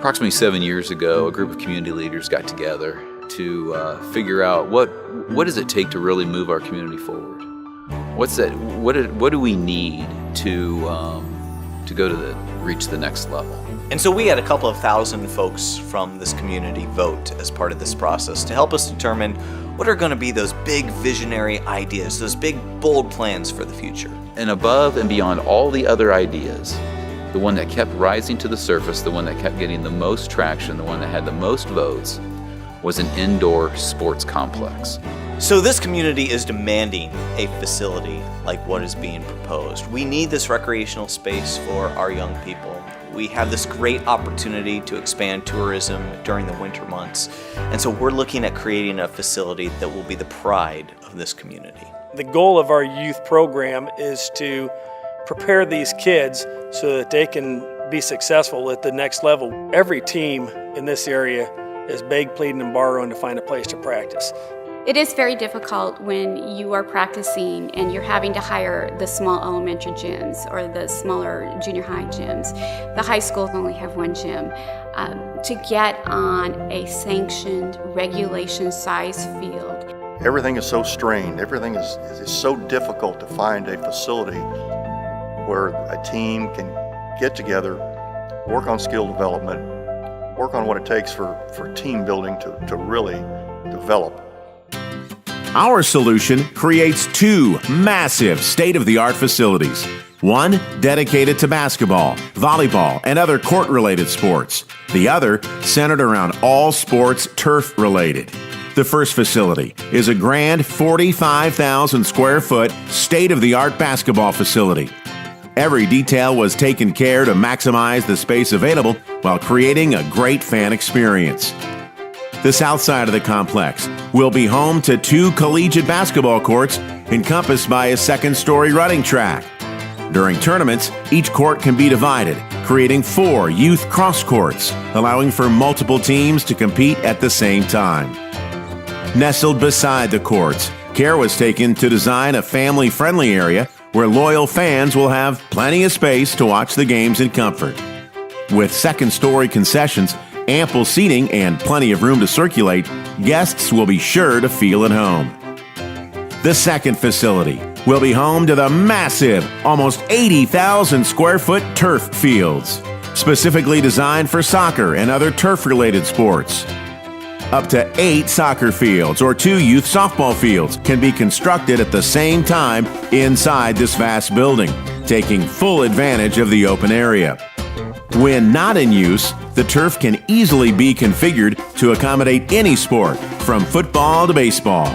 Approximately 7 years ago, a group of community leaders got together to figure out what does it take to really move our community forward. What's that? What do we need to reach the next level? And so we had a couple of thousand folks from this community vote as part of this process to help us determine what are going to be those big visionary ideas, those big bold plans for the future. And above and beyond all the other ideas, the one that kept rising to the surface, the one that kept getting the most traction, the one that had the most votes, was an indoor sports complex. So this community is demanding a facility like what is being proposed. We need this recreational space for our young people. We have this great opportunity to expand tourism during the winter months. And so we're looking at creating a facility that will be the pride of this community. The goal of our youth program is to prepare these kids so that they can be successful at the next level. Every team in this area is begging, pleading, and borrowing to find a place to practice. It is very difficult when you are practicing and you're having to hire the small elementary gyms or the smaller junior high gyms. The high schools only have one gym. To get on a sanctioned regulation size field. Everything is so strained. Everything is so difficult to find a facility where a team can get together, work on skill development, work on what it takes for team building to really develop. Our solution creates two massive state-of-the-art facilities. One dedicated to basketball, volleyball, and other court-related sports. The other centered around all sports turf-related. The first facility is a grand 45,000 square foot state-of-the-art basketball facility. Every detail was taken care to maximize the space available while creating a great fan experience. The south side of the complex will be home to two collegiate basketball courts encompassed by a second-story running track. During tournaments, each court can be divided, creating 4 youth cross courts, allowing for multiple teams to compete at the same time. Nestled beside the courts, care was taken to design a family-friendly area where loyal fans will have plenty of space to watch the games in comfort. With second-story concessions, ample seating, and plenty of room to circulate, guests will be sure to feel at home. The second facility will be home to the massive, almost 80,000 square foot turf fields, specifically designed for soccer and other turf-related sports. Up to 8 soccer fields or 2 youth softball fields can be constructed at the same time inside this vast building, taking full advantage of the open area. When not in use, the turf can easily be configured to accommodate any sport, from football to baseball.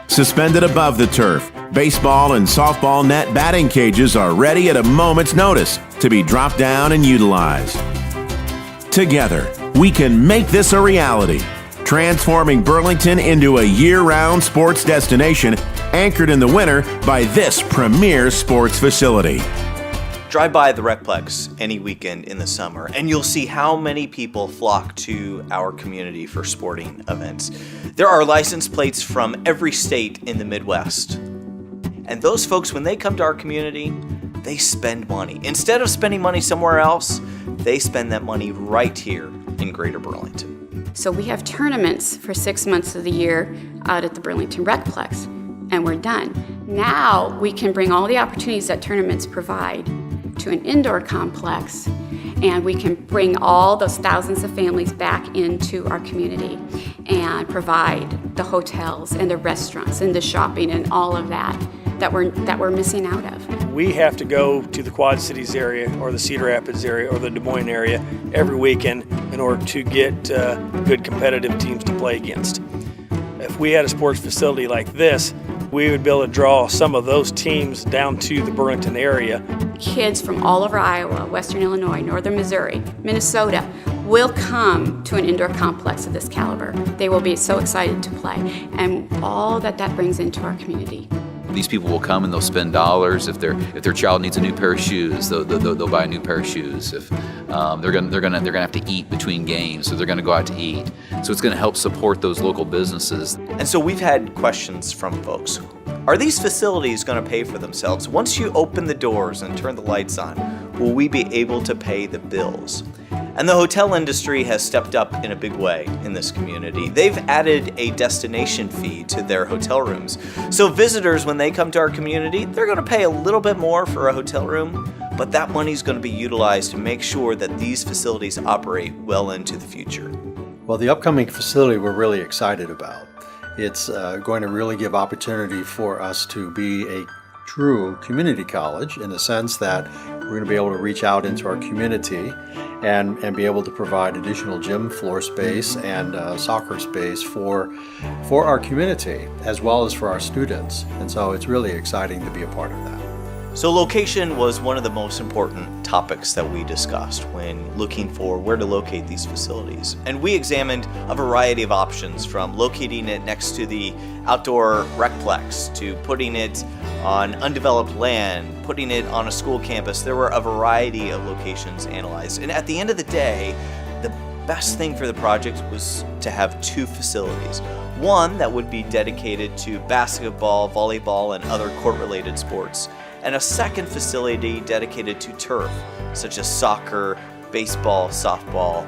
Suspended above the turf, baseball and softball net batting cages are ready at a moment's notice to be dropped down and utilized. Together, we can make this a reality, transforming Burlington into a year-round sports destination anchored in the winter by this premier sports facility. Drive by the Recplex any weekend in the summer, and you'll see how many people flock to our community for sporting events. There are license plates from every state in the Midwest. And those folks, when they come to our community, they spend money. Instead of spending money somewhere else, they spend that money right here in Greater Burlington. So we have tournaments for 6 months of the year out at the Burlington Recplex, and we're done. Now we can bring all the opportunities that tournaments provide to an indoor complex, and we can bring all those thousands of families back into our community and provide the hotels and the restaurants and the shopping and all of that we're missing out of. We have to go to the Quad Cities area or the Cedar Rapids area or the Des Moines area every weekend in order to get good competitive teams to play against. If we had a sports facility like this, we would be able to draw some of those teams down to the Burlington area. Kids from all over Iowa, Western Illinois, Northern Missouri, Minnesota will come to an indoor complex of this caliber. They will be so excited to play, and all that brings into our community. These people will come and they'll spend dollars. If their child needs a new pair of shoes, they'll buy a new pair of shoes. If they're gonna have to eat between games, so they're gonna go out to eat. So it's gonna help support those local businesses. And so we've had questions from folks. Are these facilities going to pay for themselves? Once you open the doors and turn the lights on, will we be able to pay the bills? And the hotel industry has stepped up in a big way in this community. They've added a destination fee to their hotel rooms. So visitors, when they come to our community, they're going to pay a little bit more for a hotel room, but that money is going to be utilized to make sure that these facilities operate well into the future. Well, the upcoming facility we're really excited about. It's going to really give opportunity for us to be a true community college in the sense that we're going to be able to reach out into our community and be able to provide additional gym floor space and soccer space for our community as well as for our students. And so it's really exciting to be a part of that. So location was one of the most important topics that we discussed when looking for where to locate these facilities. And we examined a variety of options, from locating it next to the outdoor recplex to putting it on undeveloped land, putting it on a school campus. There were a variety of locations analyzed. And at the end of the day, the best thing for the project was to have two facilities. One that would be dedicated to basketball, volleyball, and other court-related sports, and a second facility dedicated to turf, such as soccer, baseball, softball,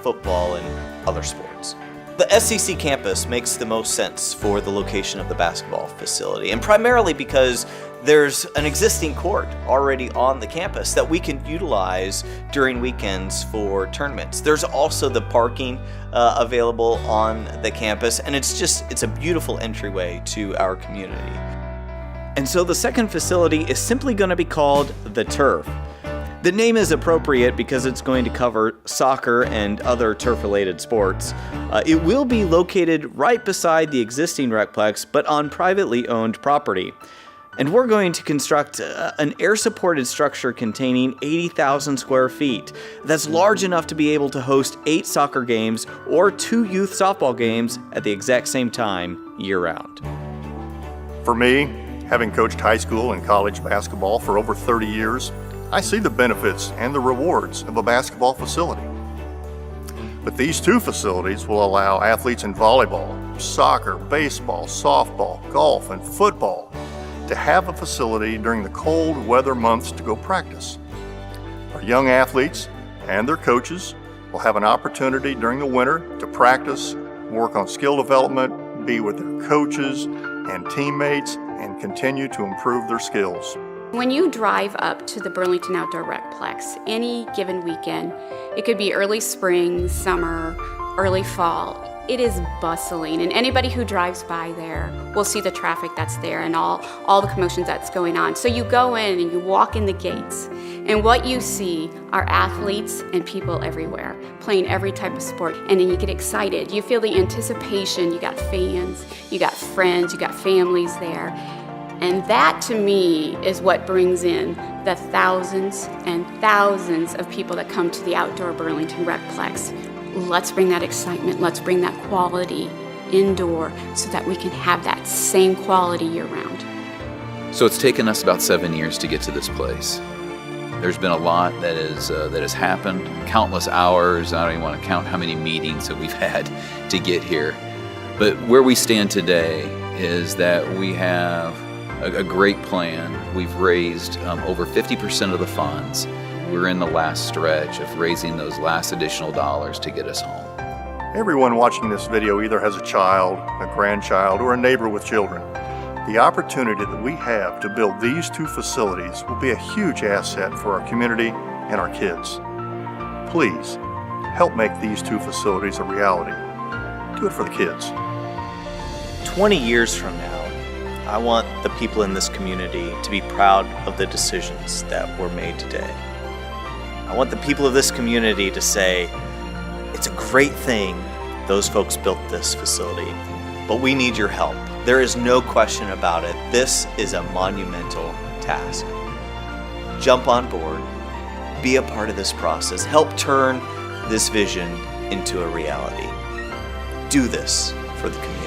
football, and other sports. The SCC campus makes the most sense for the location of the basketball facility, and primarily because there's an existing court already on the campus that we can utilize during weekends for tournaments. There's also the parking available on the campus, and it's a beautiful entryway to our community. And so the second facility is simply going to be called the Turf. The name is appropriate because it's going to cover soccer and other turf-related sports. It will be located right beside the existing recplex, but on privately owned property. And we're going to construct an air-supported structure containing 80,000 square feet. That's large enough to be able to host 8 soccer games or 2 youth softball games at the exact same time year-round. For me, having coached high school and college basketball for over 30 years, I see the benefits and the rewards of a basketball facility. But these two facilities will allow athletes in volleyball, soccer, baseball, softball, golf, and football to have a facility during the cold weather months to go practice. Our young athletes and their coaches will have an opportunity during the winter to practice, work on skill development, be with their coaches and teammates, and continue to improve their skills. When you drive up to the Burlington Outdoor Recplex any given weekend, it could be early spring, summer, early fall, it is bustling, and anybody who drives by there will see the traffic that's there and all the commotions that's going on. So you go in and you walk in the gates, and what you see are athletes and people everywhere playing every type of sport, and then you get excited. You feel the anticipation. You got fans, you got friends, you got families there. And that, to me, is what brings in the thousands and thousands of people that come to the Outdoor Burlington Recplex. Let's bring that excitement, let's bring that quality indoor so that we can have that same quality year-round. So it's taken us about 7 years to get to this place. There's been a lot that has happened, countless hours. I don't even want to count how many meetings that we've had to get here. But where we stand today is that we have a great plan. We've raised over 50% of the funds. We're in the last stretch of raising those last additional dollars to get us home. Everyone watching this video either has a child, a grandchild, or a neighbor with children. The opportunity that we have to build these two facilities will be a huge asset for our community and our kids. Please, help make these two facilities a reality. Do it for the kids. 20 years from now, I want the people in this community to be proud of the decisions that were made today. I want the people of this community to say, it's a great thing those folks built this facility, but we need your help. There is no question about it. This is a monumental task. Jump on board, be a part of this process, help turn this vision into a reality. Do this for the community.